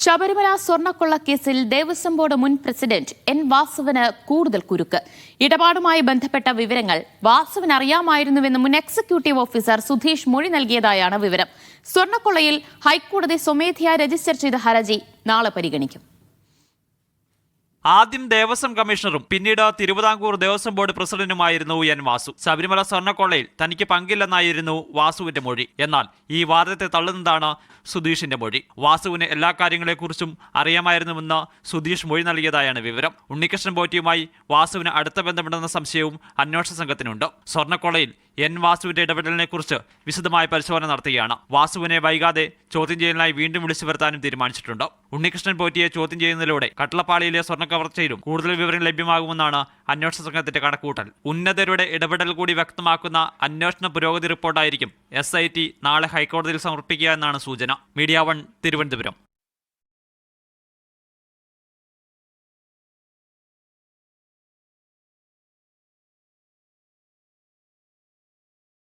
ശബരിമല സ്വർണ്ണക്കൊള്ള കേസിൽ ദേവസ്വം ബോർഡ് മുൻ പ്രസിഡന്റ് എൻ വാസുവിന് കൂടുതൽ കുരുക്ക്. ഇടപാടുമായി ബന്ധപ്പെട്ട വിവരങ്ങൾ വാസുവിന് അറിയാമായിരുന്നുവെന്ന് മുൻ എക്സിക്യൂട്ടീവ് ഓഫീസർ സുധീഷ് മൊഴി നൽകിയതായാണ് വിവരം. സ്വർണ്ണക്കൊള്ളയിൽ ഹൈക്കോടതി സ്വമേധയാ രജിസ്റ്റർ ചെയ്ത ഹർജി നാളെ പരിഗണിക്കും. ആദ്യം ദേവസ്വം കമ്മീഷണറും പിന്നീട് തിരുവിതാംകൂർ ദേവസ്വം ബോർഡ് പ്രസിഡന്റുമായിരുന്നു എൻ വാസു. ശബരിമല സ്വർണ്ണക്കൊള്ളയിൽ തനിക്ക് പങ്കില്ലെന്നായിരുന്നു വാസുവിന്റെ മൊഴി. എന്നാൽ ഈ വാദത്തെ തള്ളുന്നതാണ് സുധീഷിന്റെ മൊഴി. വാസുവിന് എല്ലാ കാര്യങ്ങളെക്കുറിച്ചും അറിയാമായിരുന്നുവെന്ന് സുധീഷ് മൊഴി നൽകിയതായാണ് വിവരം. ഉണ്ണികൃഷ്ണൻ പോറ്റിയുമായി വാസുവിന് അടുത്ത ബന്ധമുണ്ടെന്ന സംശയവും അന്വേഷണ സംഘത്തിനുണ്ട്. സ്വർണ്ണക്കൊള്ളയിൽ എൻ വാസുവിന്റെ ഇടപെടലിനെക്കുറിച്ച് വിശദമായ പരിശോധന നടത്തുകയാണ്. വാസുവിനെ വൈകാതെ ചോദ്യം ചെയ്യലിനായി വീണ്ടും വിളിച്ചു വരുത്താനും തീരുമാനിച്ചിട്ടുണ്ട്. ഉണ്ണികൃഷ്ണൻ പോറ്റിയെ ചോദ്യം ചെയ്യുന്നതിലൂടെ കട്ടളപ്പാളിയിലെ സ്വർണ്ണക്കവർച്ചയിലും കൂടുതൽ വിവരങ്ങൾ ലഭ്യമാകുമെന്നാണ് അന്വേഷണ സംഘത്തിന്റെ കണക്കുകൂട്ടൽ. ഉന്നതരുടെ ഇടപെടൽ കൂടി വ്യക്തമാക്കുന്ന അന്വേഷണ പുരോഗതി റിപ്പോർട്ടായിരിക്കും SIT നാളെ ഹൈക്കോടതിയിൽ സമർപ്പിക്കുക എന്നാണ് സൂചന. മീഡിയ 1 തിരുവനന്തപുരം.